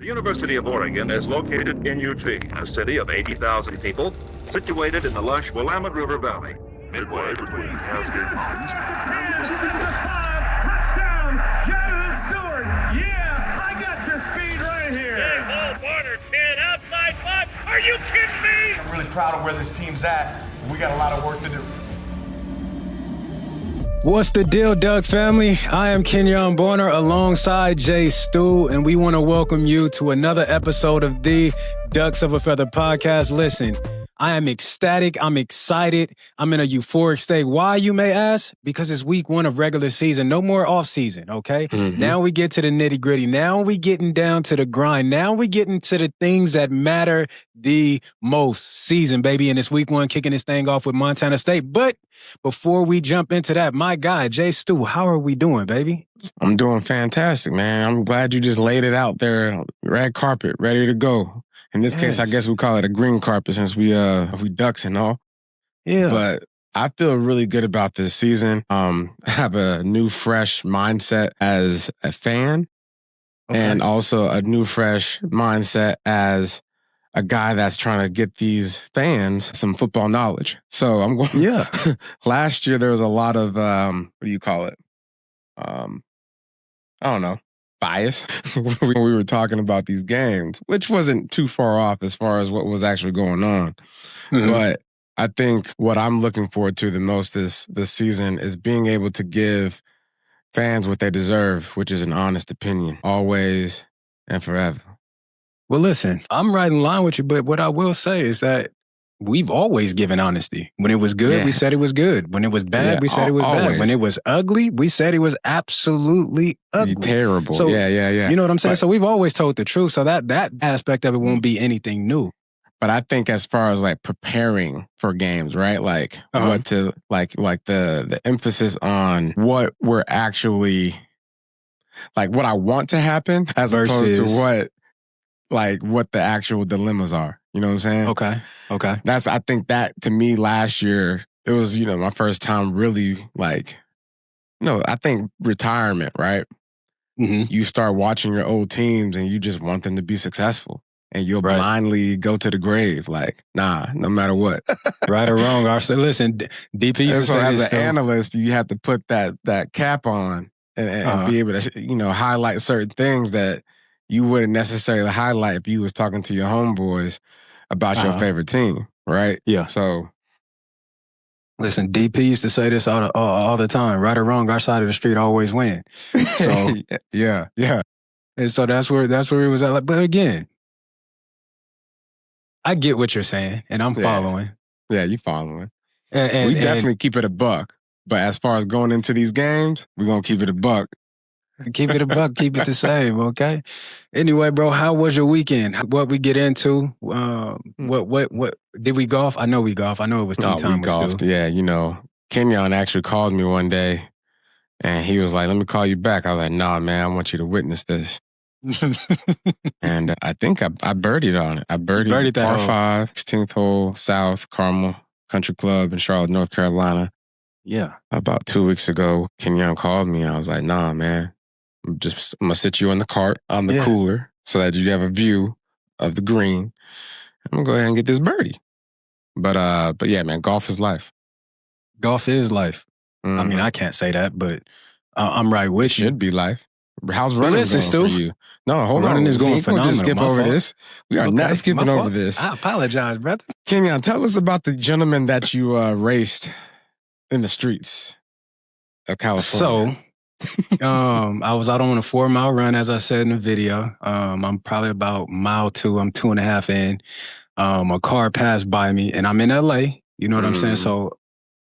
The University of Oregon is located in Eugene, a city of 80,000 people, situated in the lush Willamette River Valley. Midway between Cascade Mountains and the Pacific Ocean. Touchdown, Stewart. Yeah, I got your speed right here. Hey, ball corner 10, outside 5. Are you kidding me? I'm really proud of where this team's at. We got a lot of work to do. What's the deal, Doug family? I am Kenjon alongside Jay Stu, and we want to welcome you to another episode of the Ducks of a Feather podcast. Listen, I am ecstatic. I'm excited. I'm in a euphoric state. Why, you may ask? Because it's week one of regular season. No more off season, okay? Mm-hmm. Now we get to the nitty gritty. Now we getting down to the grind. Now we getting to the things that matter the most. Season, baby. And it's week one, kicking this thing off with Montana State. But before we jump into that, my guy, Jay Stu, how are we doing, baby? I'm doing fantastic, man. I'm glad you just laid it out there. Red carpet, ready to go. In this case, I guess we call it a green carpet since we ducks and all. Yeah. But I feel really good about this season. I have a new, fresh mindset as a fan, and also a new, fresh mindset as a guy that's trying to get these fans some football knowledge. So I'm going. Yeah. Last year there was a lot of what do you call it? I don't know. Bias when we were talking about these games, which wasn't too far off as far as what was actually going on. Mm-hmm. But I think what I'm looking forward to the most this season is being able to give fans what they deserve, which is an honest opinion, always and forever. Well, listen, I'm right in line with you, but what I will say is that we've always given honesty. When it was good, we said it was good. When it was bad, we said it was bad. When it was ugly, we said it was absolutely ugly. Terrible. So, yeah. You know what I'm saying? So we've always told the truth. So that aspect of it won't be anything new. But I think as far as like preparing for games, right? Like what to like the emphasis on what we're actually like what I want to happen as opposed to what the actual dilemmas are. You know what I'm saying? Okay. I think that to me last year, it was, my first time really I think retirement, right? Mm-hmm. You start watching your old teams and you just want them to be successful. And you'll blindly go to the grave, like, nah, no matter what. Right or wrong. Listen, DP used to so say as this an analyst, you have to put that cap on and be able to, highlight certain things that you wouldn't necessarily highlight if you was talking to your homeboys about your favorite team, right? Yeah. So, listen, DP used to say this all the time. Right or wrong, our side of the street always win. So yeah. And so that's where it was at. But again, I get what you're saying, and I'm following. Yeah, you following. And we definitely keep it a buck. But as far as going into these games, we're gonna keep it a buck. Keep it a buck, keep it the same, okay? Anyway, bro, how was your weekend? What we get into? What did we golf? I know we golf. I know it was tea time. We golfed. Yeah, Kenjon actually called me one day, and he was like, "Let me call you back." I was like, "Nah, man, I want you to witness this." And I think I birdied on it. I birdied par 5, 16th hole, South Carmel Country Club in Charlotte, North Carolina. Yeah. About 2 weeks ago, Kenjon called me, and I was like, "Nah, man. I'm gonna sit you in the cart on the cooler so that you have a view of the green. I'm gonna go ahead and get this birdie." But yeah, man, golf is life. Golf is life. Mm-hmm. I mean, I can't say that, but I'm right with you. It should be life. How's running going for you? No, hold on. Running is going phenomenal. Just skip over this. We are not skipping over this. I apologize, brother. Kenjon, tell us about the gentleman that you raced in the streets of California. So, I was out on a 4-mile run, as I said in the video. I'm probably about mile 2. I'm 2.5 in. A car passed by me, and I'm in LA. You know what I'm saying? So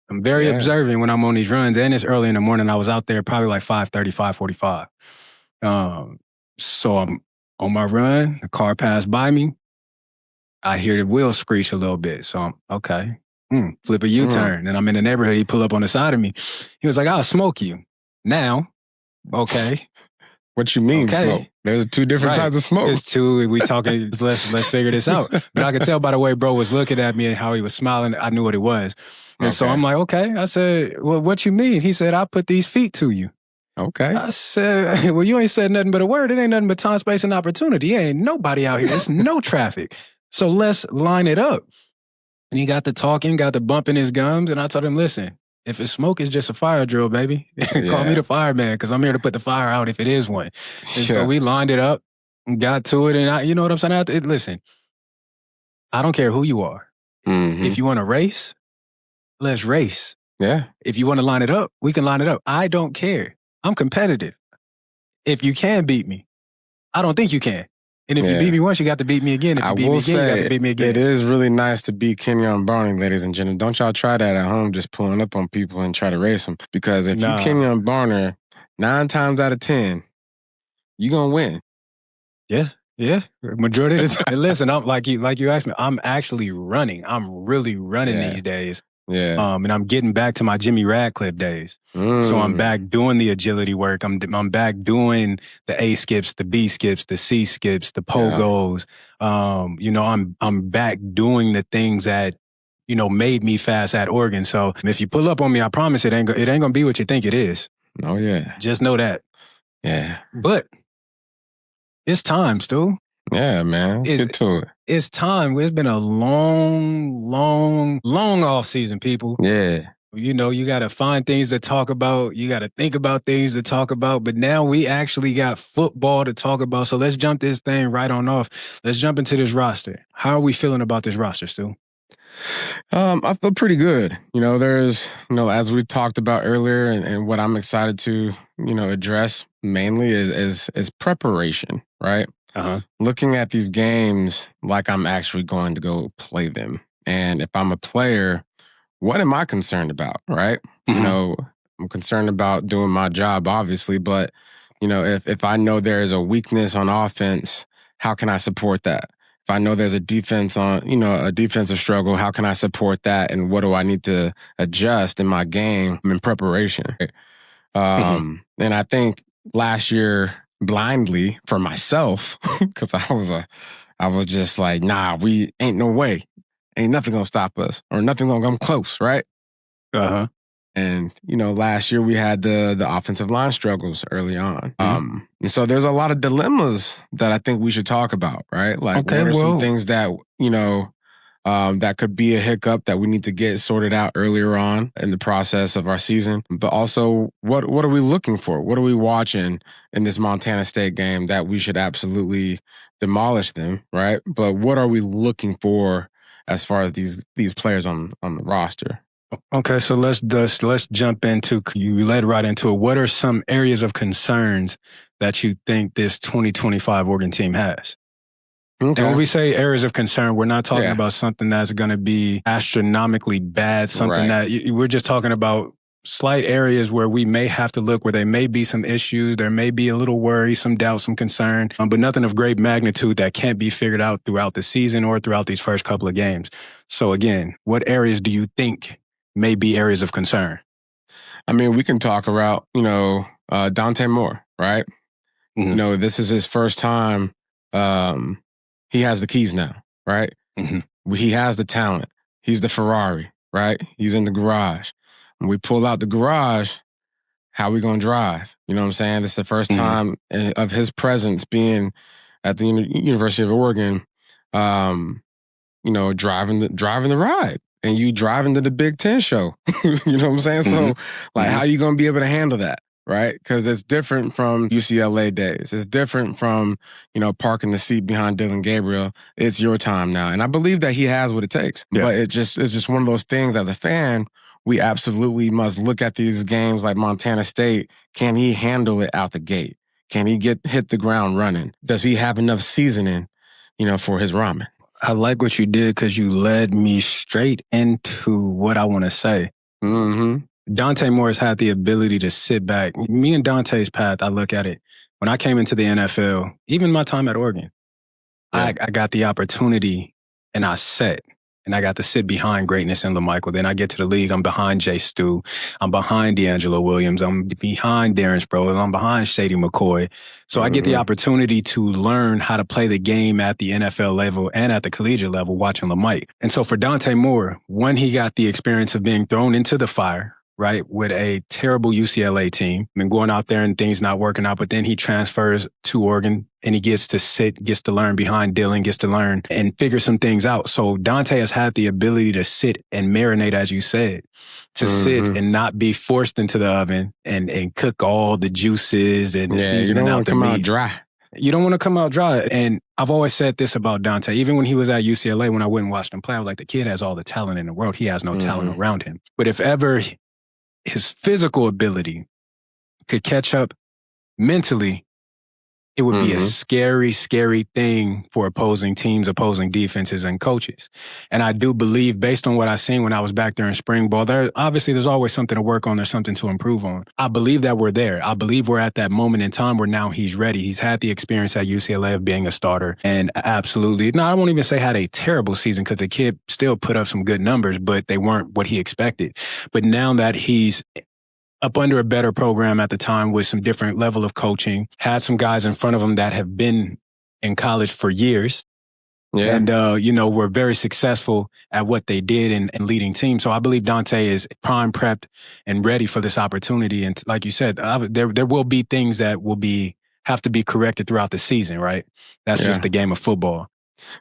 I'm very observant when I'm on these runs, and it's early in the morning. I was out there probably like 5:30, 5:45. So I'm on my run. The car passed by me. I hear the wheels screech a little bit. So I'm okay. Flip a U-turn, and I'm in the neighborhood. He pulled up on the side of me. He was like, "I'll smoke you." Now, okay. What you mean smoke? There's 2 different types of smoke. It's 2. We talking. Let's figure this out. But I could tell by the way bro was looking at me and how he was smiling. I knew what it was. And so I'm like, okay. I said, "Well, what you mean?" He said, "I put these feet to you." Okay. I said, well, you ain't said nothing but a word. It ain't nothing but time, space, and opportunity. Ain't nobody out here. There's no traffic. So let's line it up. And he got to talking, got to bumping his gums, and I told him, listen, if it's smoke, it's just a fire drill, baby. Call me the fireman, because I'm here to put the fire out if it is one. And so we lined it up and got to it, and you know what I'm saying? Listen, I don't care who you are. Mm-hmm. If you want to race, let's race. Yeah. If you want to line it up, we can line it up. I don't care. I'm competitive. If you can beat me, I don't think you can. And if you beat me once, you got to beat me again. If you beat me again, you got to beat me again. It is really nice to beat Kenjon Barney, ladies and gentlemen. Don't y'all try that at home, just pulling up on people and try to race them. Because if you Kenjon Barney, 9 times out of 10, you're going to win. Yeah. Majority of the time. Listen, I'm like you asked me, I'm actually running. I'm really running these days. Yeah. And I'm getting back to my Jimmy Radcliffe days. So I'm back doing the agility work. I'm back doing the A skips, the B skips, the C skips, the pogos. I'm back doing the things that, made me fast at Oregon. So if you pull up on me, I promise it ain't gonna be what you think it is. Oh yeah. Just know that. Yeah. But it's time, Stu. Yeah, man. Let's get to it. It's time. It's been a long off season, people. Yeah. You got to find things to talk about. You got to think about things to talk about. But now we actually got football to talk about. So let's jump this thing right on off. Let's jump into this roster. How are we feeling about this roster, Stu? I feel pretty good. There's, as we talked about earlier, and what I'm excited to, address mainly is preparation, right? Looking at these games like I'm actually going to go play them. And if I'm a player, what am I concerned about, right? I'm concerned about doing my job, obviously, but, if I know there is a weakness on offense, how can I support that? If I know there's a defense on, a defensive struggle, how can I support that? And what do I need to adjust in my game in preparation? And I think last year, blindly for myself, because I was just like, nah, we ain't no way. Ain't nothing gonna stop us, or nothing gonna come close, right? And, last year we had the offensive line struggles early on. And so there's a lot of dilemmas that I think we should talk about, right? Like, what are some things that, that could be a hiccup that we need to get sorted out earlier on in the process of our season. But also, what are we looking for? What are we watching in this Montana State game that we should absolutely demolish them, right? But what are we looking for as far as these players on the roster? Okay, so let's jump into, you led right into it. What are some areas of concerns that you think this 2025 Oregon team has? Okay. And when we say areas of concern, we're not talking about something that's going to be astronomically bad, something that we're just talking about slight areas where we may have to look, where there may be some issues, there may be a little worry, some doubt, some concern, but nothing of great magnitude that can't be figured out throughout the season or throughout these first couple of games. So again, what areas do you think may be areas of concern? I mean, we can talk about, Dante Moore, right? This is his first time. He has the keys now, right? He has the talent. He's the Ferrari, right? He's in the garage. When we pull out the garage, how we going to drive? You know what I'm saying? This is the first time of his presence being at the University of Oregon, driving the ride. And you driving to the Big Ten show. You know what I'm saying? So, how are you going to be able to handle that? Right? Because it's different from UCLA days. It's different from, parking the seat behind Dylan Gabriel. It's your time now. And I believe that he has what it takes. Yeah. But it's just one of those things as a fan, we absolutely must look at these games like Montana State. Can he handle it out the gate? Can he hit the ground running? Does he have enough seasoning, for his ramen? I like what you did because you led me straight into what I want to say. Dante Moore has had the ability to sit back. Me and Dante's path, I look at it. When I came into the NFL, even my time at Oregon, I got the opportunity and I sat. And I got to sit behind greatness in LaMichael. Then I get to the league. I'm behind Jay Stu. I'm behind D'Angelo Williams. I'm behind Darren Sproles. I'm behind Shady McCoy. So I get the opportunity to learn how to play the game at the NFL level and at the collegiate level watching LaMike. And so for Dante Moore, when he got the experience of being thrown into the fire, right, with a terrible UCLA team and going out there and things not working out. But then he transfers to Oregon and he gets to sit, gets to learn behind Dylan, gets to learn and figure some things out. So Dante has had the ability to sit and marinate, as you said, to sit and not be forced into the oven and cook all the juices and the seasoning out the meat. You don't want to come out dry. You don't want to come out dry. And I've always said this about Dante. Even when he was at UCLA, when I went and watched him play, I was like, the kid has all the talent in the world. He has no talent around him. But if ever his physical ability could catch up mentally, it would be a scary, scary thing for opposing teams, opposing defenses, and coaches. And I do believe, based on what I've seen when I was back there in spring ball, there's always something to work on. There's something to improve on. I believe that we're there. I believe we're at that moment in time where now he's ready. He's had the experience at UCLA of being a starter. And absolutely, I won't even say had a terrible season because the kid still put up some good numbers, but they weren't what he expected. But now that he's up under a better program at the time with some different level of coaching, had some guys in front of him that have been in college for years. Yeah. And, were very successful at what they did and leading teams. So I believe Dante is prime, prepped, and ready for this opportunity. And like you said, there will be things that have to be corrected throughout the season, right? That's just the game of football.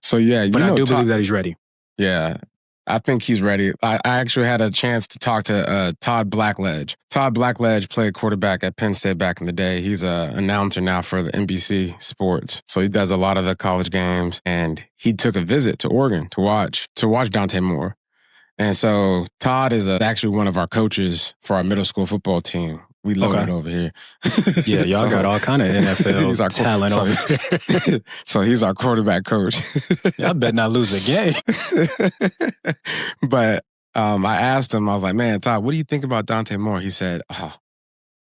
So, but I do believe that he's ready. Yeah. I think he's ready. I actually had a chance to talk to Todd Blackledge. Todd Blackledge played quarterback at Penn State back in the day. He's an announcer now for the NBC Sports. So he does a lot of the college games. And he took a visit to Oregon to watch Dante Moore. And so Todd is actually one of our coaches for our middle school football team. We love it over here. Yeah, y'all got all kind of NFL talent over here. So he's our quarterback coach. I bet not lose a game. But I asked him, I was like, man, Todd, what do you think about Dante Moore? He said, oh,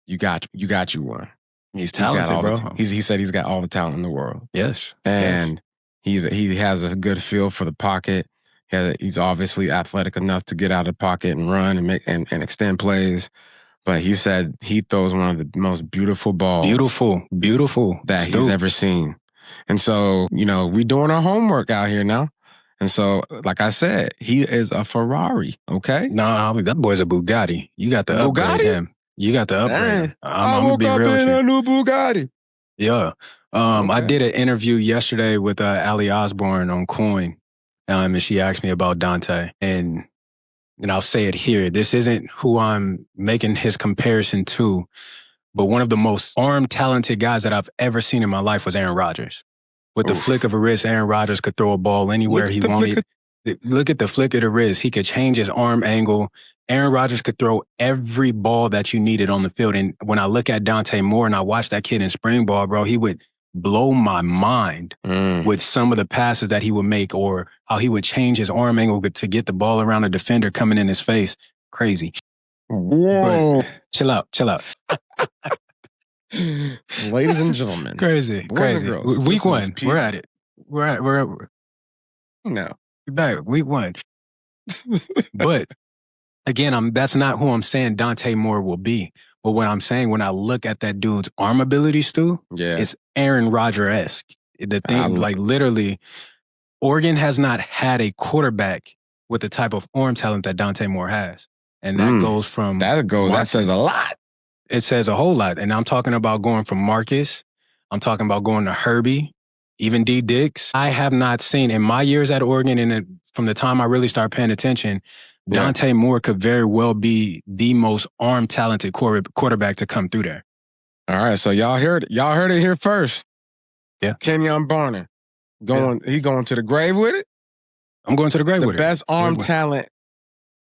you got you one. He's talented, bro. He said he's got all the talent in the world. Yes. And he has a good feel for the pocket. He's obviously athletic enough to get out of the pocket and run and make and extend plays. But he said he throws one of the most beautiful balls. Beautiful that he's ever seen. And so, we doing our homework out here now. And so, like I said, he is a Ferrari, okay? No, that boy's a Bugatti. You got to upgrade him. You got to upgrade him. I'm going to be real with you. A new Bugatti. Yeah. I did an interview yesterday with Ali Osborne on Coin. And she asked me about Dante. And I'll say it here. This isn't who I'm making his comparison to, but one of the most arm-talented guys that I've ever seen in my life was Aaron Rodgers. With the flick of a wrist, Aaron Rodgers could throw a ball anywhere he wanted. Look at the flick of the wrist. He could change his arm angle. Aaron Rodgers could throw every ball that you needed on the field. And when I look at Dante Moore and I watch that kid in spring ball, bro, he would blow my mind with some of the passes that he would make or how he would change his arm angle to get the ball around a defender coming in his face. Crazy. Whoa. But chill out. Ladies and gentlemen. Crazy. Girls, week one. We're at it. We're no. Week one. But again, that's not who I'm saying Dante Moore will be. But what I'm saying, when I look at that dude's arm ability, Stu, it's Aaron Rodgers-esque. The thing, literally, Oregon has not had a quarterback with the type of arm talent that Dante Moore has. And that goes from... That says a lot. It says a whole lot. And I'm talking about going from Marcus. I'm talking about going to Herbie, even D. Dix. I have not seen, in my years at Oregon, and from the time I really started paying attention, Dante Moore could very well be the most arm-talented quarterback to come through there. All right, so y'all heard it here first. Yeah. Kenjon Barner. He going to the grave with it? I'm going to the grave with it. The best arm talent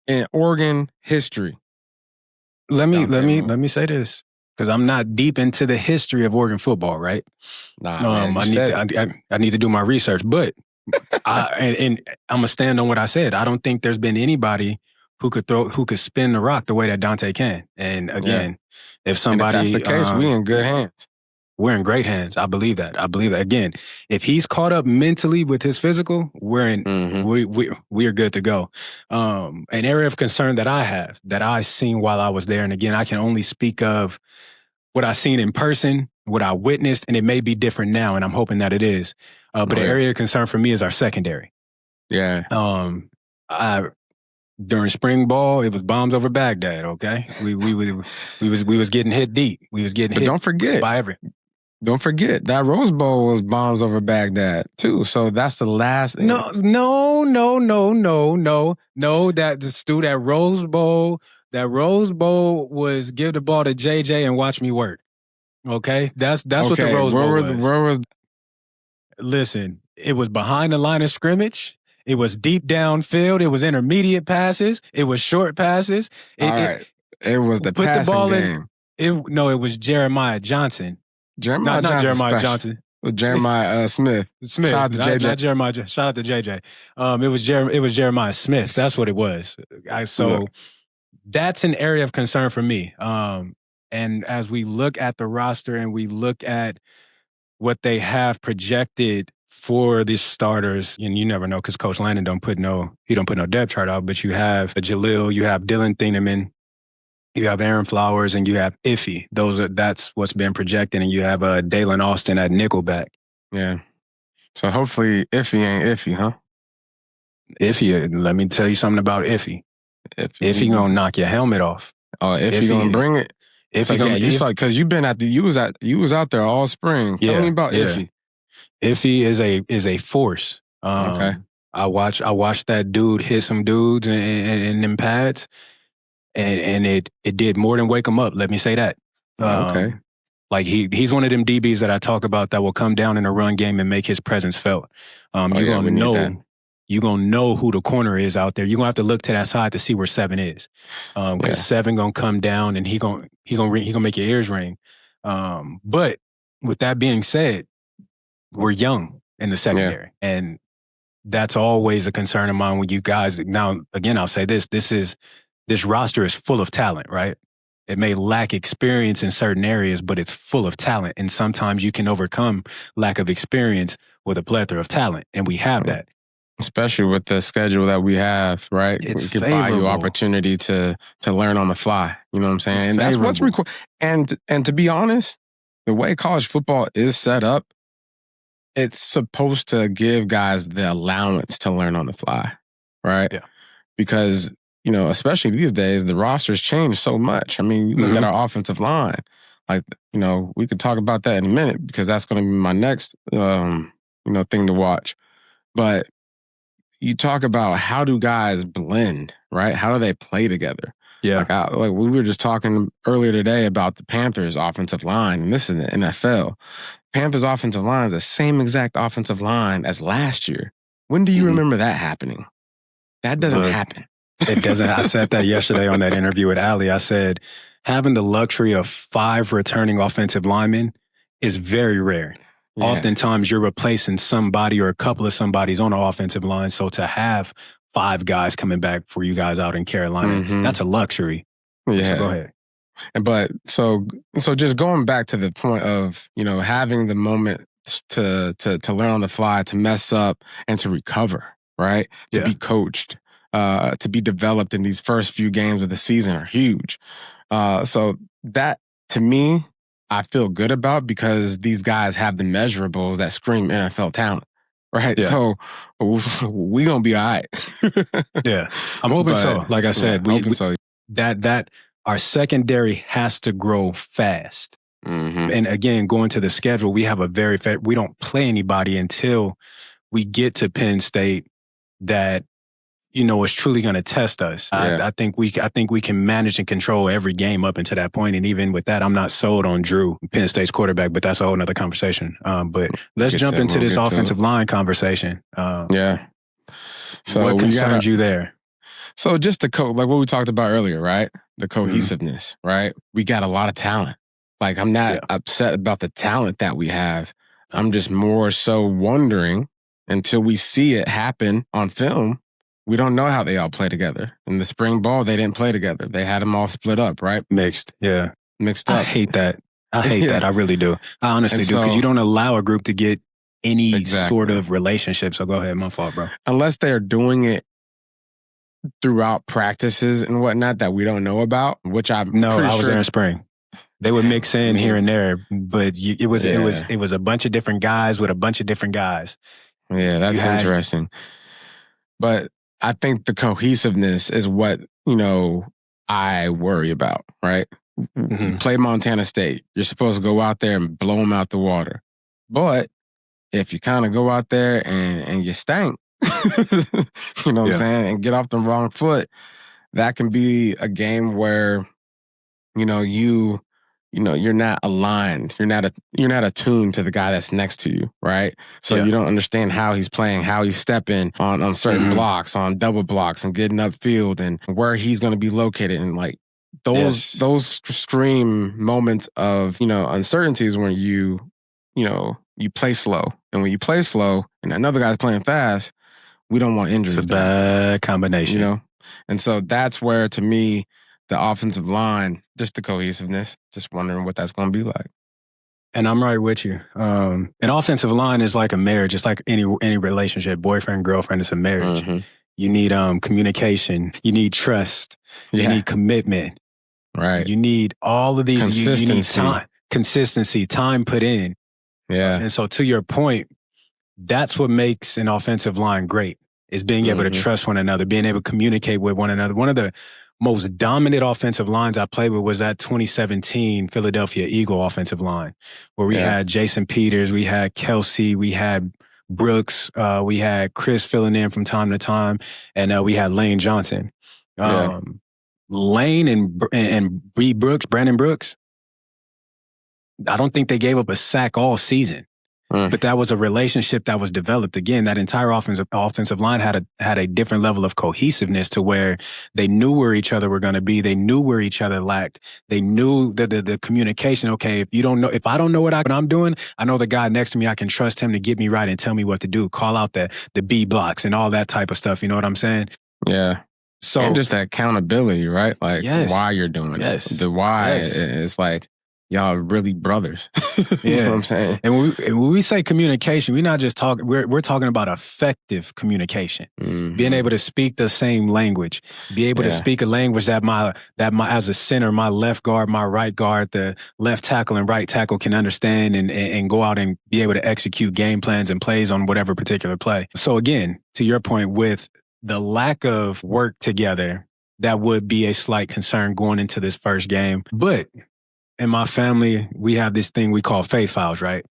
in Oregon history. Let me say this, because I'm not deep into the history of Oregon football, right? Nah, I need to do my research, but and I'm gonna stand on what I said. I don't think there's been anybody who could spin the rock the way that Dante can. And again, if somebody, and if that's the case, we in good hands. We're in great hands. I believe that. Again, if he's caught up mentally with his physical, we're in. We are good to go. An area of concern that I have, that I seen while I was there, and again, I can only speak of what I seen in person, what I witnessed, and it may be different now, and I'm hoping that it is. But an area of concern for me is our secondary. Yeah. During spring ball, it was bombs over Baghdad. Okay, we was getting hit deep. We was getting hit. Don't forget that Rose Bowl was bombs over Baghdad too. So that's the last. No. That Rose Bowl was give the ball to JJ and watch me work. Okay, that's what the Rose Bowl was. Where was? Listen, it was behind the line of scrimmage. It was deep downfield. It was intermediate passes. It was short passes. It was the passing game. It was Jeremiah Johnson. Not Jeremiah Johnson. It was Jeremiah Smith. Shout out to JJ. Not Jeremiah. Shout out to JJ. It was Jeremiah Smith. That's what it was. That's an area of concern for me. And as we look at the roster and we look at what they have projected for the starters, and you never know because Coach Landon don't put no depth chart out, but you have Jalil, you have Dylan Thieneman, you have Aaron Flowers, and you have Iffy. That's what's been projected, and you have Dalen Austin at nickelback. Yeah. So hopefully Iffy ain't Iffy, huh? Iffy, let me tell you something about Iffy. Iffy gonna knock your helmet off. Oh, Iffy gonna bring it. Because you was out there all spring. Tell me about Iffy. Iffy is a force. Okay. I watched that dude hit some dudes in them pads, and it did more than wake him up. Let me say that. Okay. Like he's one of them DBs that I talk about that will come down in a run game and make his presence felt. You're gonna know who the corner is out there. You're gonna have to look to that side to see where 7 is. Because 7 gonna come down and he gonna make your ears ring. But with that being said, we're young in the secondary. And that's always a concern of mine when you guys, now again, I'll say this roster is full of talent, right? It may lack experience in certain areas, but it's full of talent. And sometimes you can overcome lack of experience with a plethora of talent. And we have that. Especially with the schedule that we have, right? It's it can buy you opportunity to learn on the fly. You know what I'm saying? And that's what's required. And to be honest, the way college football is set up, it's supposed to give guys the allowance to learn on the fly, right? Yeah. Because, especially these days, the rosters change so much. I mean, you look at our offensive line. Like, we could talk about that in a minute because that's going to be my next, thing to watch. But you talk about how do guys blend, right? How do they play together? Yeah. Like we were just talking earlier today about the Panthers' offensive line, and this is the NFL. Panthers' offensive line is the same exact offensive line as last year. When do you remember that happening? That doesn't happen. It doesn't. I said that yesterday on that interview with Ali. I said, having the luxury of 5 returning offensive linemen is very rare. Yeah. Oftentimes, you're replacing somebody or a couple of somebodies on the offensive line. So to have 5 guys coming back for you guys out in Carolina, that's a luxury. Yeah. So go ahead. But so just going back to the point of, having the moment to learn on the fly, to mess up and to recover, right? To be coached, to be developed in these first few games of the season are huge. So that, to me, I feel good about because these guys have the measurables that scream NFL talent, right? Yeah. So we gonna be all right. Yeah, I'm hoping so. Like I said, that our secondary has to grow fast. And again, going to the schedule, we have we don't play anybody until we get to Penn State that is truly going to test us. Yeah. I think we can manage and control every game up until that point. And even with that, I'm not sold on Drew, Penn State's quarterback, but that's a whole nother conversation. But let's jump into this offensive line conversation. Yeah. So what concerns you there? So just like what we talked about earlier, right? The cohesiveness, right? We got a lot of talent. Like, I'm not upset about the talent that we have. I'm just more so wondering, until we see it happen on film, we don't know how they all play together. In the spring ball, they didn't play together. They had them all split up, right? Mixed up. I hate that. I really do. I honestly do, because you don't allow a group to get any sort of relationship. So go ahead. My fault, bro. Unless they're doing it throughout practices and whatnot that we don't know about, which I was there in spring. They would mix in here and there, but it was a bunch of different guys with a bunch of different guys. Yeah, that's interesting. But I think the cohesiveness is what, you know, I worry about, right? You play Montana State. You're supposed to go out there and blow them out the water. But if you kind of go out there and you stank, you know what I'm saying, and get off the wrong foot, that can be a game where, you know, you're not aligned. You're not attuned to the guy that's next to you, right? So you don't understand how he's playing, how he's stepping on certain blocks, on double blocks, and getting upfield, and where he's going to be located, and like those extreme moments of, you know, uncertainties when you play slow, and when you play slow and another guy's playing fast, we don't want injuries. It's a bad combination, you know, and so that's where, to me, the offensive line, just the cohesiveness, just wondering what that's going to be like. And I'm right with you. An offensive line is like a marriage. It's like any relationship, boyfriend, girlfriend. It's a marriage. You need communication. You need trust. You need commitment. Right. You need all of these. Consistency. You need time, consistency, time put in. Yeah. And so, to your point, that's what makes an offensive line great, is being able to trust one another, being able to communicate with one another. One of the most dominant offensive lines I played with was that 2017 Philadelphia Eagle offensive line, where we had Jason Peters, we had Kelsey, we had Brooks, we had Chris filling in from time to time, and we had Lane Johnson. Lane and Brandon Brooks, I don't think they gave up a sack all season. But that was a relationship that was developed. Again, that entire offensive line had a different level of cohesiveness, to where they knew where each other were going to be. They knew where each other lacked. They knew the communication. Okay, if I don't know what I'm doing, I know the guy next to me, I can trust him to get me right and tell me what to do. Call out the B blocks and all that type of stuff. You know what I'm saying? Yeah. So, and just that accountability, right? Like why you're doing it. The why is like, y'all are really brothers. You know what I'm saying? And when we say communication, we're not just talking, we're talking about effective communication. Being able to speak the same language, be able to speak a language that my as a center, my left guard, my right guard, the left tackle and right tackle can understand, and go out and be able to execute game plans and plays on whatever particular play. So again, to your point, with the lack of work together, that would be a slight concern going into this first game. But in my family, we have this thing we call faith files, right?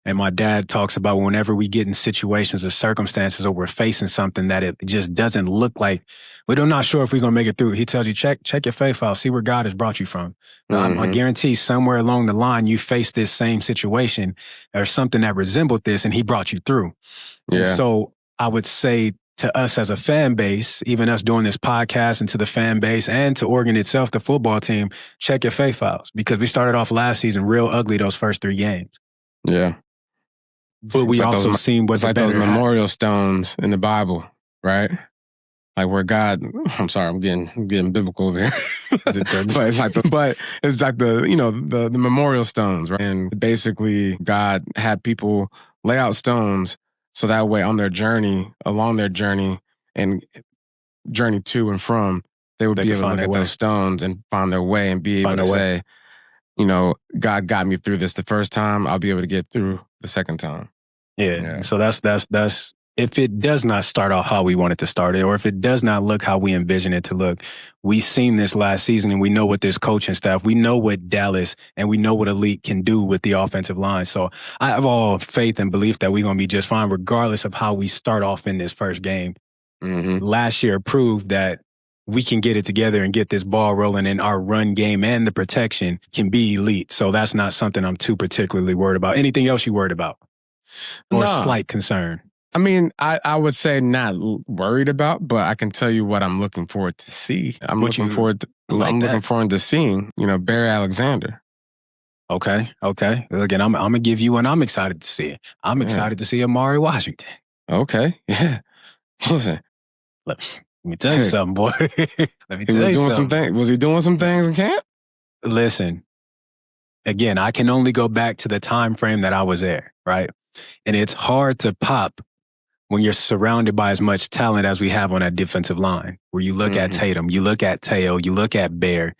And my dad talks about whenever we get in situations or circumstances, or we're facing something that it just doesn't look like, we're not sure if we're going to make it through. He tells you, check your faith file, see where God has brought you from. I guarantee somewhere along the line, you faced this same situation or something that resembled this, and he brought you through. And so I would say, to us as a fan base, even us doing this podcast, and to the fan base and to Oregon itself, the football team, check your faith files, because we started off last season real ugly those first 3 games. Yeah. But we also seen what's like those memorial stones in the Bible, right? Like where God, I'm sorry, I'm getting biblical over here. but it's like the memorial stones, right? And basically God had people lay out stones, so that way, along their journey, and journey to and from, they would be able to look at those stones and find their way, and be able to say, you know, God got me through this the first time, I'll be able to get through the second time. Yeah. So that's if it does not start out how we want it to start it, or if it does not look how we envision it to look, we've seen this last season, and we know what this coaching staff, we know what Dallas, and we know what Elite can do with the offensive line. So I have all faith and belief that we're going to be just fine, regardless of how we start off in this first game. Last year proved that we can get it together and get this ball rolling, and our run game and the protection can be elite. So that's not something I'm too particularly worried about. Anything else you worried about? Or slight concern? I mean, I would say not worried about, but I can tell you what I'm looking forward to see. I'm looking forward to seeing, you know, Barry Alexander. Okay. Again, I'm gonna give you one I'm excited to see. I'm excited to see Amari Washington. Okay. Yeah. Listen. Let me tell you something, boy. Let me tell you something. Was he doing some things in camp? Listen. Again, I can only go back to the time frame that I was there, right? And it's hard to pop when you're surrounded by as much talent as we have on that defensive line, where you look at Tatum, you look at Teo, you look at Bear.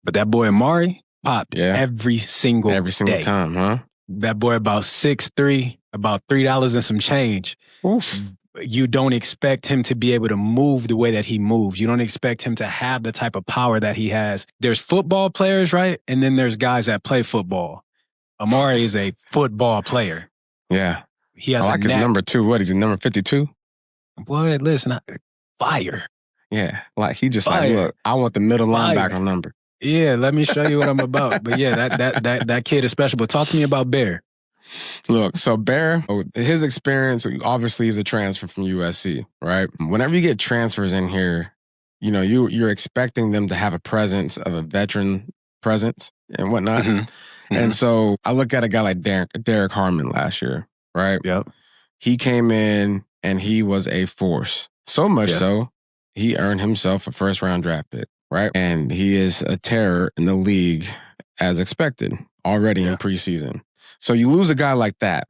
But that boy Amari popped every single time, huh? That boy about 6'3", about $3 and some change. Oof. you don't expect him to be able to move the way that he moves. You don't expect him to have the type of power that he has. There's football players, right? And then there's guys that play football. Amari is a football player. Yeah. He has I like his number 2. What is he, number 52? Boy, listen, fire. Yeah. Like he just Fire. like, look, I want the middle linebacker number. Yeah, let me show you what I'm about. But yeah, that kid is special. But talk to me about Bear. Look, so Bear, his experience, obviously he's a transfer from USC, right? Whenever you get transfers in here, you know, you're expecting them to have a presence of a veteran presence and whatnot. And so I look at a guy like Derek Harmon last year, right? Yep. He came in and he was a force. So much so, he earned himself a first-round draft pick, right? And he is a terror in the league as expected already in preseason. So you lose a guy like that,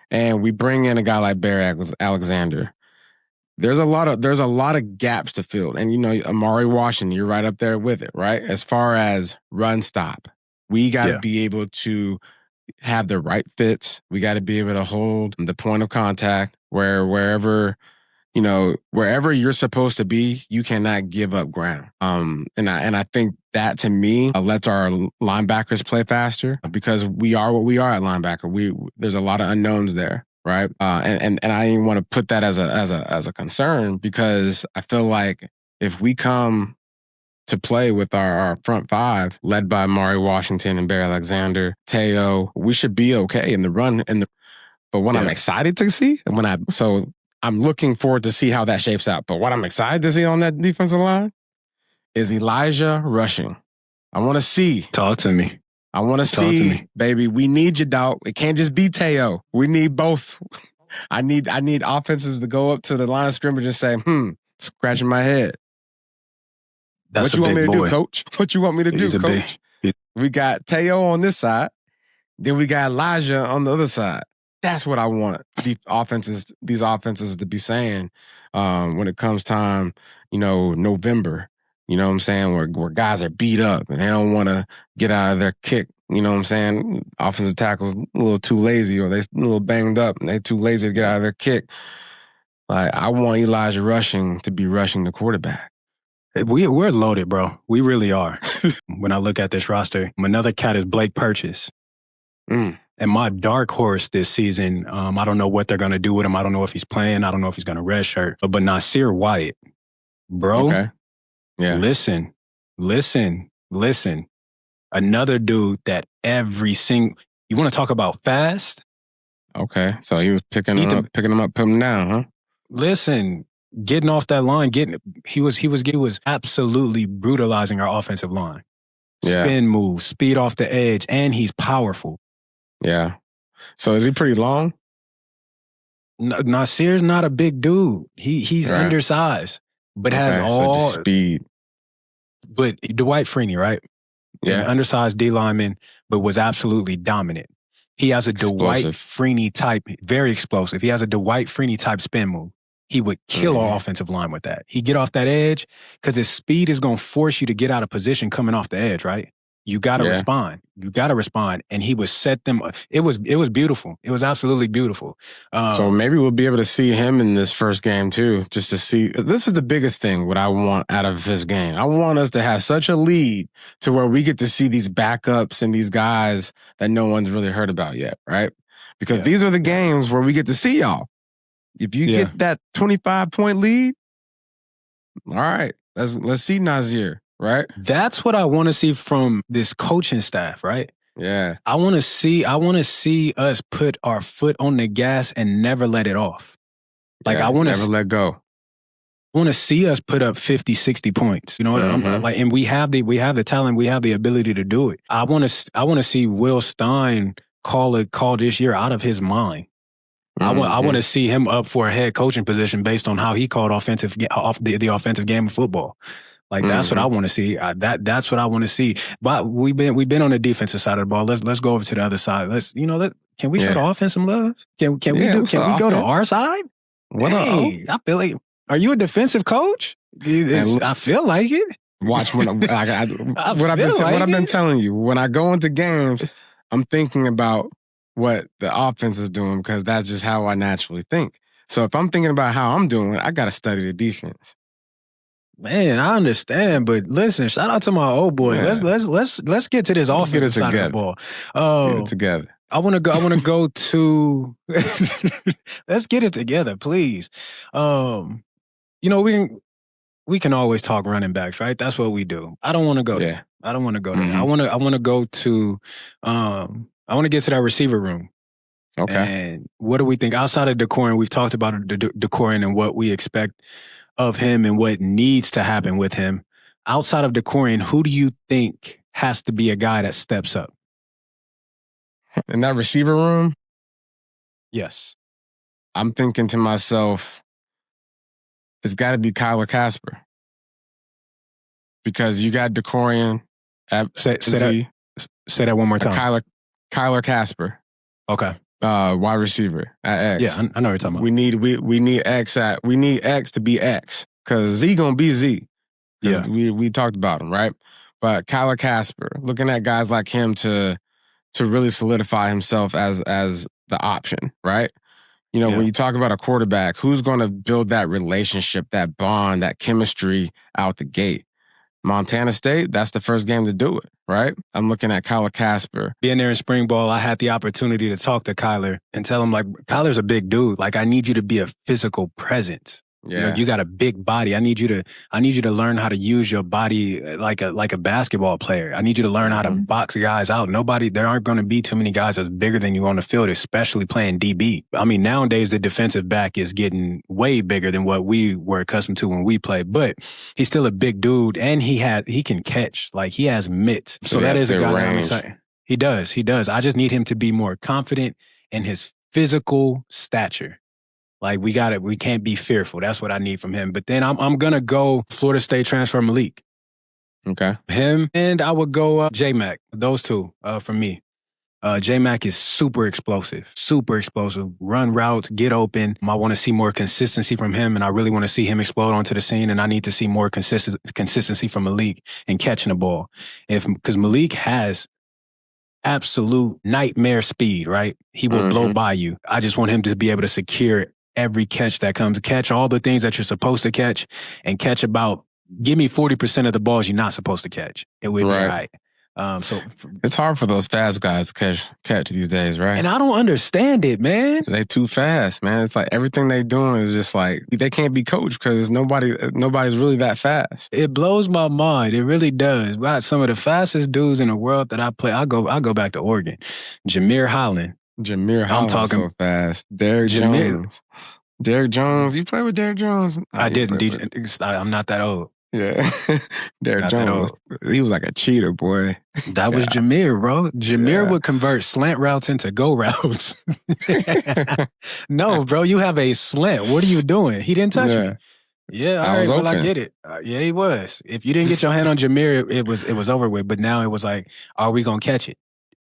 and we bring in a guy like Bear Alexander. There's a lot of gaps to fill. And, you know, Amari Washington, you're right up there with it, right? As far as run stop, we got to be able to have the right fits. We got to be able to hold the point of contact wherever you're supposed to be, you cannot give up ground. And I think that to me lets our linebackers play faster because we are what we are at linebacker. There's a lot of unknowns there, right? And I didn't want to put that as a concern because I feel like if we come to play with our front 5 led by Amari Washington and Bear Alexander, Teo, we should be okay in the run. But what I'm excited to see, I'm looking forward to see how that shapes out. But what I'm excited to see on that defensive line is Elijah rushing. I want to see. Talk to me. I want to see, baby. We need you, dog. It can't just be Teo. We need both. I need offenses to go up to the line of scrimmage and say, scratching my head. That's what you want me to do, coach? What you want me to do, coach? We got Teo on this side. Then we got Elijah on the other side. That's what I want these offenses to be saying when it comes time, you know, November. You know what I'm saying? Where guys are beat up and they don't want to get out of their kick. You know what I'm saying? Offensive tackles a little too lazy or they a little banged up and they too lazy to get out of their kick. Like, I want Elijah rushing to be rushing the quarterback. We're loaded, bro. We really are. When I look at this roster, another cat is Blake Purchase. And my dark horse this season, I don't know what they're going to do with him. I don't know if he's playing. I don't know if he's going to redshirt. But Nasir Wyatt, bro, listen. Another dude that you want to talk about fast? Okay, so he was picking him up, putting him down, huh? Listen, getting off that line, he was absolutely brutalizing our offensive line. Spin moves, speed off the edge, and he's powerful. Yeah. So is he pretty long? Nasir's not a big dude. He's undersized, but has all speed. But Dwight Freeney, right? Yeah. An undersized D lineman, but was absolutely dominant. He has a Dwight Freeney type, very explosive. He has a Dwight Freeney type spin move. He would kill our offensive line with that. He get off that edge because his speed is going to force you to get out of position coming off the edge, right? You got to respond. You got to respond. And he would set them. It was beautiful. It was absolutely beautiful. So maybe we'll be able to see him in this first game too, just to see. This is the biggest thing, what I want out of this game. I want us to have such a lead to where we get to see these backups and these guys that no one's really heard about yet, right? Because these are the games where we get to see y'all. If you get that 25-point lead, all right, let's see Nasir. Right? That's what I want to see from this coaching staff, right? Yeah. I want to see us put our foot on the gas and never let it off. Like I want to never let go. I want to see us put up 50, 60 points. You know what I'm like, and we have the talent, we have the ability to do it. I want to see Will Stein call this year out of his mind. I want to see him up for a head coaching position based on how he called the offensive game of football. Like that's what I want to see. That's what I want to see. But we've been on the defensive side of the ball. Let's go over to the other side. Can we show the offense some love? Can we go to our side? I feel like. Are you a defensive coach? I feel like it. Watch what I've been telling you. When I go into games, I'm thinking about what the offense is doing because that's just how I naturally think. So if I'm thinking about how I'm doing, I got to study the defense. Man, I understand, but listen, shout out to my old boy. Yeah. Let's get to this offensive side of the ball. Get it together. I want to go to. Let's get it together, please. We can always talk running backs, right? That's what we do. I don't want to go there. I don't want to go there. I want to go to. I want to get to that receiver room. Okay. And what do we think outside of Decorian? We've talked about Decorian and what we expect of him and what needs to happen with him. Outside of Decorian, who do you think has to be a guy that steps up? In that receiver room? Yes. I'm thinking to myself, it's got to be Kyler Casper. Because you got Decorian at say that one more time. Kyler Casper. Okay. Wide receiver at X. Yeah, I know what you're talking about. We need X to be X because Z gonna be Z. Yeah, we talked about him, right? But Kyler Casper, looking at guys like him to really solidify himself as the option, right? When you talk about a quarterback, who's going to build that relationship, that bond, that chemistry out the gate? Montana State, that's the first game to do it, right? I'm looking at Kyler Casper. Being there in spring ball, I had the opportunity to talk to Kyler and tell him, like, Kyler's a big dude. Like, I need you to be a physical presence. Yeah. You got a big body. I need you to learn how to use your body like a basketball player. I need you to learn how to box guys out. There aren't going to be too many guys that's bigger than you on the field, especially playing DB. I mean, nowadays the defensive back is getting way bigger than what we were accustomed to when we played, but he's still a big dude and he can catch. Like, he has mitts. So that is a guy that I'm excited. He does. I just need him to be more confident in his physical stature. Like, we can't be fearful. That's what I need from him. But then I'm going to go Florida State transfer Malik. Okay. Him, and I would go J-Mac. Those two for me. J-Mac is super explosive, run routes, get open. I want to see more consistency from him, and I really want to see him explode onto the scene, and I need to see more consistency from Malik in catching the ball. Because Malik has absolute nightmare speed, right? He will blow by you. I just want him to be able to secure every catch that comes, catch all the things that you're supposed to catch, and catch give me 40% of the balls you're not supposed to catch. It would be right. It's hard for those fast guys to catch these days, right? And I don't understand it, man. They too fast, man. It's like everything they doing is just like they can't be coached because nobody's really that fast. It blows my mind. It really does. But some of the fastest dudes in the world that I play, I'll go back to Oregon. Jameer Holland. I'm talking so fast. Derrick Jones. You play with Derrick Jones? I didn't. I'm not that old. Yeah. Derrick Jones. He was like a cheater, boy. That was Jameer, bro. Jameer would convert slant routes into go routes. No, bro, you have a slant. What are you doing? He didn't touch me. Yeah, all right, well, I get it. Yeah, he was. If you didn't get your hand on Jameer, it was over with. But now it was like, are we going to catch it?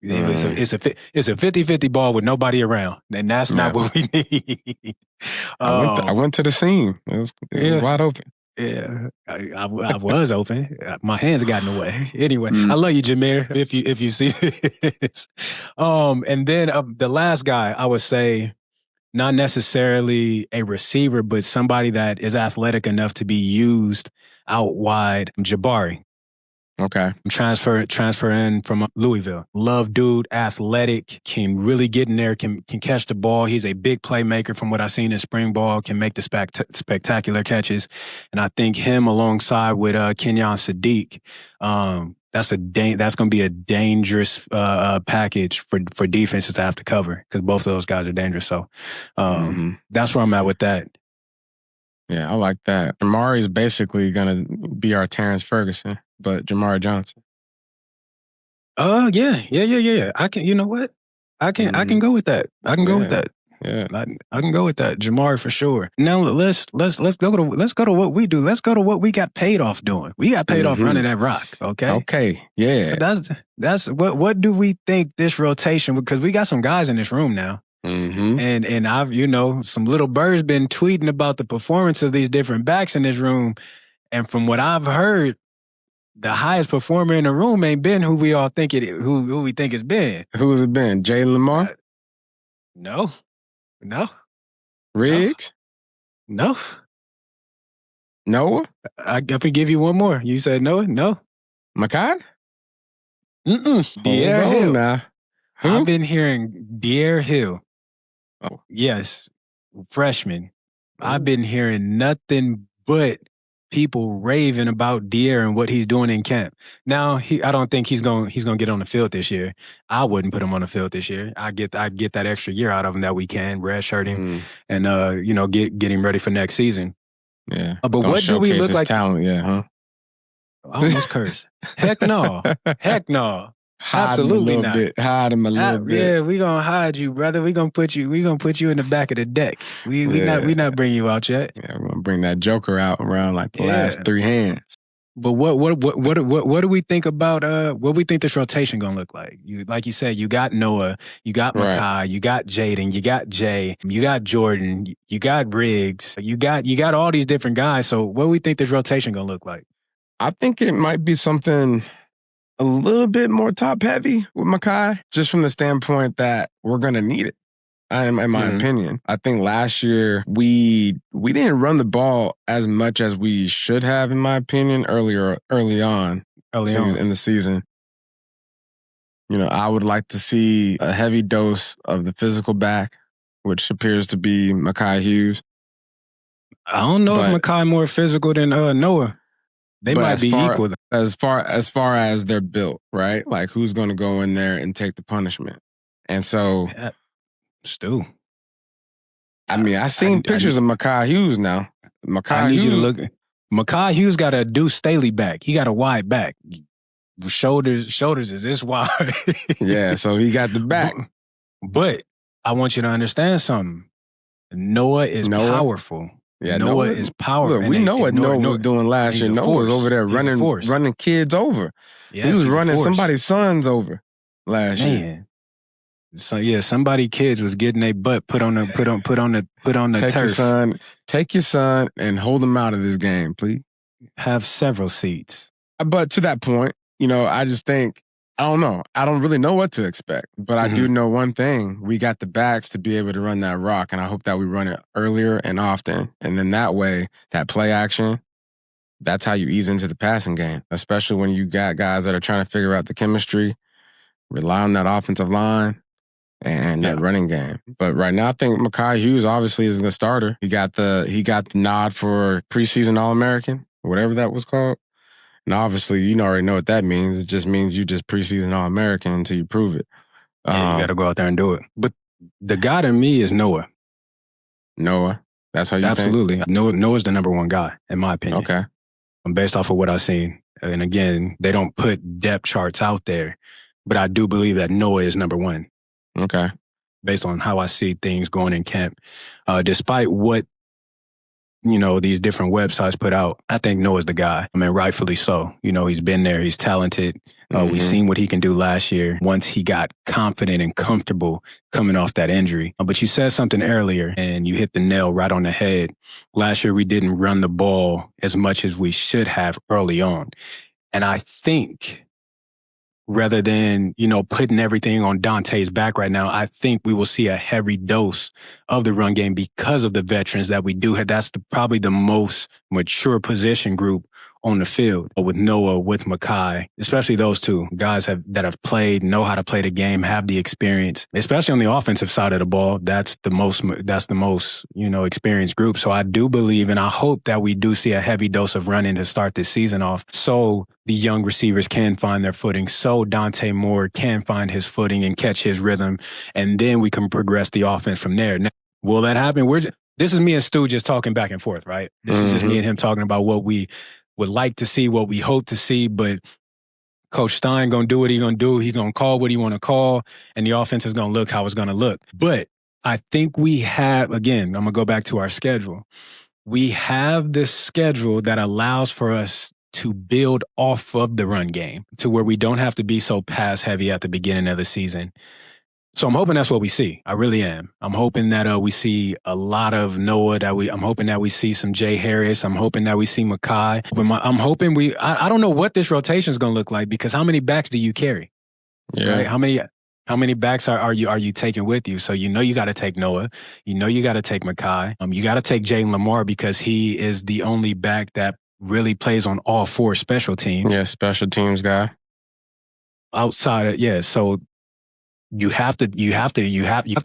It's a 50-50 ball with nobody around, and that's not what we need. I went to the scene. It was wide open. Yeah, I was open. My hands got in the way. Anyway, I love you, Jameer. If you see this, and then the last guy, I would say, not necessarily a receiver, but somebody that is athletic enough to be used out wide. Jabari. Okay. Transfer in from Louisville. Love dude, athletic, can really get in there, can catch the ball. He's a big playmaker from what I've seen in spring ball, can make the spectacular catches. And I think him alongside with Kenjon Sadiq, that's going to be a dangerous package for defenses to have to cover because both of those guys are dangerous. So that's where I'm at with that. Yeah, I like that. Jamari is basically going to be our Terrence Ferguson, but Jamari Johnson. Oh, yeah. I can. You know what? I can go with that. I can go with that. Yeah, I can go with that. Jamari for sure. Now let's go to what we do. Let's go to what we got paid off doing. We got paid off running that rock. Okay. Okay. Yeah. That's what do we think this rotation? Because we got some guys in this room now. And I've, some little birds been tweeting about the performance of these different backs in this room. And from what I've heard, the highest performer in the room ain't been who we all think who we think it's been. Who's it been? Jay Lamar? No. Riggs? No. Noah? I can give you one more. You said Noah? No. Makai? De'Aaron Hold on Hill. now. Who? I've been hearing De'Aaron Hill. Oh. Yes, freshman. I've been hearing nothing but people raving about De'Aaron and what he's doing in camp. Now, I don't think he's going to get on the field this year. I wouldn't put him on the field this year. I get that extra year out of him that we can, redshirt him, and get him ready for next season. Yeah. But what do we look like? Talent yet, huh? I almost cursed. Heck no. Heck no. Absolutely not. Hide him a little bit. Yeah, we gonna hide you, brother. We gonna put you in the back of the deck. We not bringing you out yet. Yeah, we're gonna bring that Joker out around like the last 3 hands. But what do we think about what we think this rotation gonna look like? Like you said, you got Noah, you got Makai, you got Jaden, you got Jay, you got Jordan, you got Riggs, you got all these different guys. So what do we think this rotation gonna look like? I think it might be something a little bit more top heavy with Makai, just from the standpoint that we're going to need it, in my opinion. I think last year we didn't run the ball as much as we should have, in my opinion, early on in the season. You know, I would like to see a heavy dose of the physical back, which appears to be Makai Hughes. I don't know if Makai more physical than Noah. They might be equal. As far as they're built, right? Like, who's going to go in there and take the punishment? And so, Stu. I mean, I've seen pictures of Makai Hughes now. I need you to look. Makai Hughes got a Deuce Staley back. He got a wide back. Shoulders is this wide. Yeah, so he got the back. But I want you to understand something. Noah is powerful. Yeah, Noah is powerful. Look, we know what Noah was doing last year. Noah was over there running kids over. Yes, he was running somebody's sons over last year. So yeah, somebody kids was getting their butt put on the turf. Take your son and hold him out of this game, please. Have several seats. But to that point, you know, I just think, I don't know. I don't really know what to expect. But I do know one thing. We got the backs to be able to run that rock, and I hope that we run it earlier and often. And then that way, that play action, that's how you ease into the passing game, especially when you got guys that are trying to figure out the chemistry, rely on that offensive line, and that running game. But right now, I think Makai Hughes obviously is the starter. He got the nod for preseason All-American, whatever that was called. And obviously, you already know what that means. It just means you just preseason All-American until you prove it. Yeah, you got to go out there and do it. But the guy to me is Noah. Noah? That's how you Absolutely. think? Noah's the number one guy, in my opinion. Okay. Based off of what I've seen. And again, they don't put depth charts out there, but I do believe that Noah is number one. Okay. Based on how I see things going in camp. Despite what, you know, these different websites put out, I think Noah's the guy. I mean, rightfully so. You know, he's been there. He's talented. We've seen what he can do last year once he got confident and comfortable coming off that injury. But you said something earlier, and you hit the nail right on the head. Last year, we didn't run the ball as much as we should have early on. And I think rather than, you know, putting everything on Dante's back right now, I think we will see a heavy dose of the run game because of the veterans that we do have. That's probably the most mature position group on the field with Noah, with Makai, especially those two guys that have played, know how to play the game, have the experience, especially on the offensive side of the ball. That's the most, you know, experienced group. So I do believe, and I hope that we do see a heavy dose of running to start this season off, so the young receivers can find their footing, so Dante Moore can find his footing and catch his rhythm, and then we can progress the offense from there. Now, will that happen? This is me and Stu just talking back and forth, right? This is just me and him talking about what we would like to see, what we hope to see, but Coach Stein going to do what he going to do. He's going to call what he want to call, and the offense is going to look how it's going to look. But I think we have, again, I'm going to go back to our schedule. We have this schedule that allows for us to build off of the run game to where we don't have to be so pass heavy at the beginning of the season. So I'm hoping that's what we see. I really am. I'm hoping that we see a lot of Noah. I'm hoping that we see some Jay Harris. I'm hoping that we see Makai. I'm hoping I don't know what this rotation is going to look like, because how many backs do you carry? Yeah. Right? How many? How many backs are you taking with you? So you got to take Noah. You got to take Makai. You got to take Jalen Lamar because he is the only back that really plays on all 4 special teams. Yeah, special teams guy. Outside of so you have to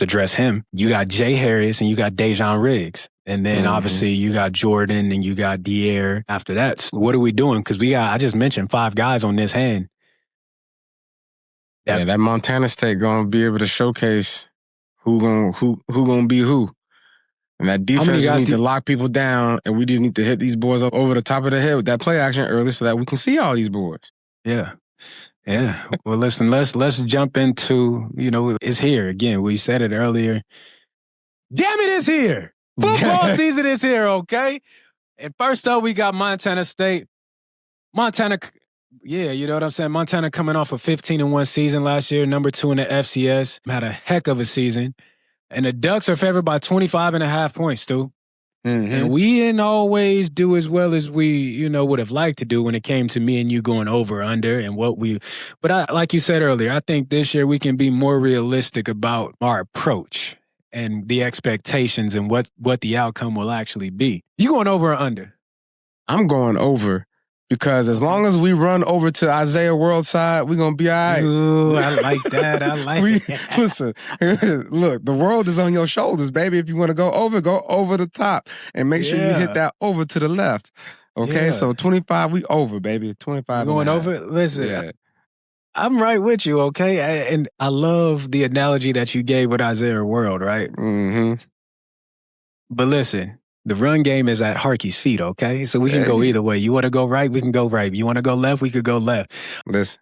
dress him. You got Jay Harris and you got Dejon Riggs. And then obviously you got Jordan and you got Dier after that. So what are we doing? Because I just mentioned 5 guys on this hand. That Montana State gonna be able to showcase who gonna be who. And that defense needs to lock people down, and we just need to hit these boys up over the top of the head with that play action early so that we can see all these boys. Yeah. Yeah. Well, listen, let's jump into, it's here. Again, we said it earlier. Damn it, it's here. Football season is here, okay? And first up, we got Montana State. Montana, you know what I'm saying? Montana coming off a 15-1 season last year, number 2 in the FCS. Had a heck of a season. And the Ducks are favored by 25.5 points, Stu. Mm-hmm. And we didn't always do as well as we, would have liked to do when it came to me and you going over, under, and but like you said earlier, I think this year we can be more realistic about our approach and the expectations and what the outcome will actually be. You going over or under? I'm going over. Because as long as we run over to Isaiah World's side, we're going to be all right. Ooh, I like that. I like it. Listen, look, the world is on your shoulders, baby. If you want to go over the top. And make sure you hit that over to the left. Okay, so 25, we over, baby. 25. Going over? Listen, I'm right with you, okay? And I love the analogy that you gave with Isaiah World, right? Mm-hmm. But listen. The run game is at Harkey's feet, okay? So we can go either way. You want to go right, we can go right. You want to go left, we could go left. Listen.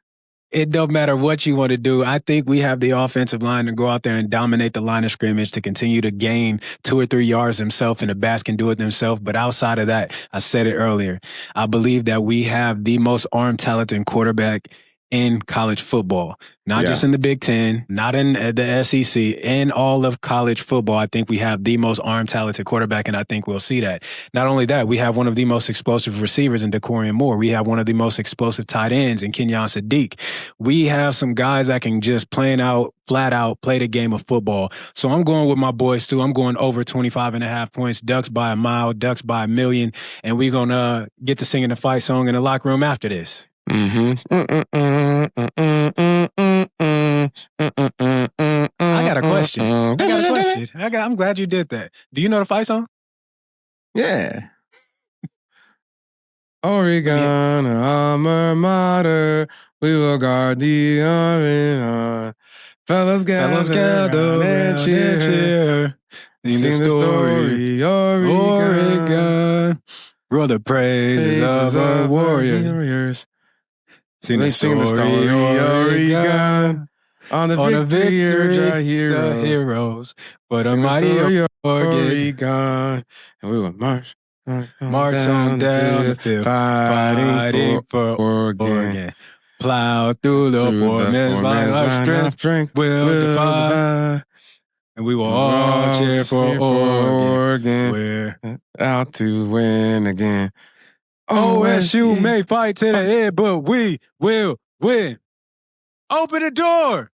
It don't matter what you want to do. I think we have the offensive line to go out there and dominate the line of scrimmage to continue to gain 2 or 3 yards themselves, and the backs can do it themselves. But outside of that, I said it earlier, I believe that we have the most arm-talented quarterback in college football, not just in the Big Ten, not in the SEC, in all of college football. I think we have the most arm-talented quarterback, and I think we'll see that. Not only that, we have one of the most explosive receivers in Dante Moore. We have one of the most explosive tight ends in Kenjon Sadiq. We have some guys that can just flat out play the game of football. So I'm going with my boys, too. I'm going over 25.5 points, Ducks by a mile, Ducks by a million, and we're going to get to singing the fight song in the locker room after this. Mm-hmm. I got a question. I'm glad you did that. Do you know the fight song? Yeah. Oregon, alma mater, we will guard the arena. Fellas gather and cheer. Sing the story, Oregon. Brother praises of our warriors. Sing the story, Oregon. On the victory, the heroes. But a mighty Oregon. And we will march on down the field, fighting for Oregon. Plow through the poor man's line of strength, will defy. And we will all cheer for Oregon. We're out to win again. OSU may fight to the end, but we will win. Open the door.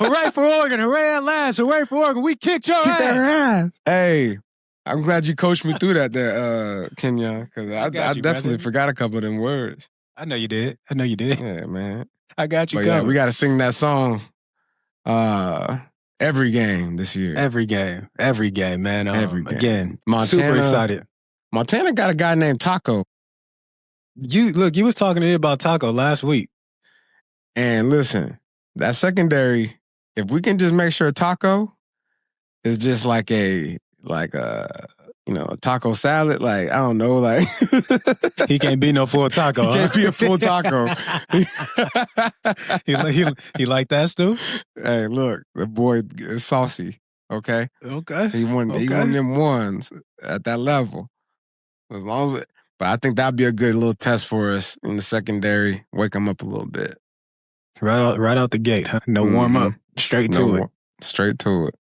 Hooray for Oregon. Hooray at last. Hooray for Oregon. We kicked your ass. Hey, I'm glad you coached me through that, Kenyon, because I definitely forgot a couple of them words. I know you did. Yeah, man. I got you covered. Yeah, we got to sing that song every game this year. Every game, man. Every game. Again, Montana, super excited. Montana got a guy named Taco. You was talking to me about Taco last week. And listen, that secondary, if we can just make sure Taco is just like a taco salad, like, I don't know, like he can't be no full taco. He can't be a full taco. he like that, Stu? Hey, look, the boy is saucy, okay? Okay. He won them ones at that level. But I think that'd be a good little test for us in the secondary. Wake him up a little bit. Right out the gate, huh? No warm up. Straight to it. Straight to it.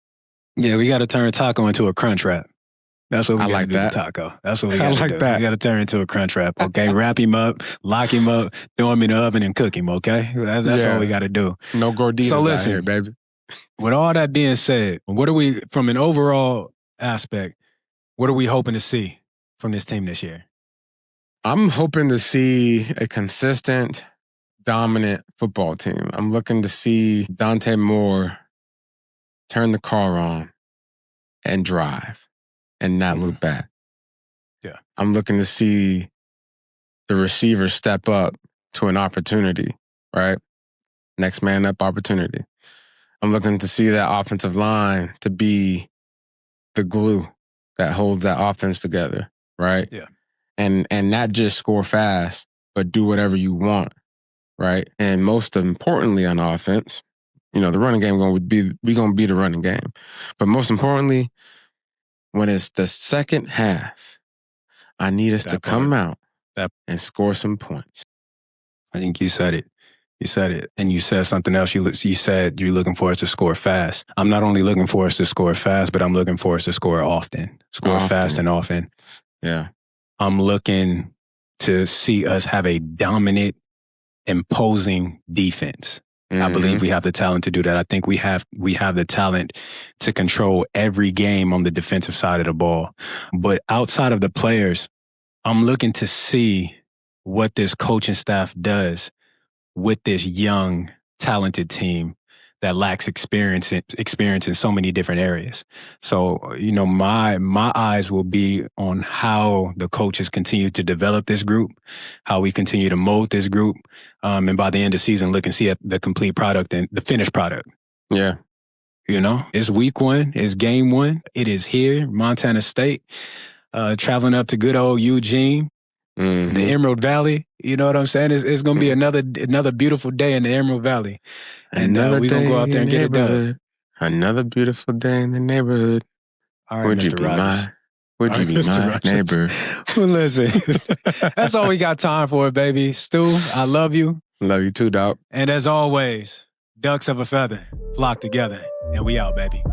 Yeah, we got to turn Taco into a crunch wrap. That's what we I got to like do to that. Taco. That's what we I got to like do. that. We got to turn into a crunch wrap, okay? Wrap him up, lock him up, throw him in the oven and cook him, okay? That's Yeah. all we got to do. No Gorditas So listen, out here, baby. With all that being said, what are we, from an overall aspect, what are we hoping to see from this team this year? I'm hoping to see a consistent, dominant football team. I'm looking to see Dante Moore turn the car on and drive and not look back. Yeah. I'm looking to see the receiver step up to an opportunity, right? Next man up opportunity. I'm looking to see that offensive line to be the glue that holds that offense together, right? Yeah. And not just score fast, but do whatever you want, right? And most importantly on offense, the running game gonna be the running game. But most importantly, when it's the second half, I need us to come out and score some points. I think you said it. You said it. And you said something else. You said you're looking for us to score fast. I'm not only looking for us to score fast, but I'm looking for us to score often. Score fast and often. Yeah. I'm looking to see us have a dominant, imposing defense. I believe we have the talent to do that. I think we have the talent to control every game on the defensive side of the ball. But outside of the players, I'm looking to see what this coaching staff does with this young, talented team that lacks experience in so many different areas. So, my eyes will be on how the coaches continue to develop this group, how we continue to mold this group, and by the end of the season, look and see at the complete product and the finished product. Yeah. It's week 1, it's game 1. It is here, Montana State, traveling up to good old Eugene. The Emerald Valley, you know what I'm saying? It's going to be another beautiful day in the Emerald Valley. And we're going to go out there and get it done. Another beautiful day in the neighborhood. All right, Would Mr. you be Rogers. my neighbor? Well, listen, that's all we got time for, baby. Stu, I love you. Love you too, dog. And as always, ducks of a feather flock together, and we out, baby.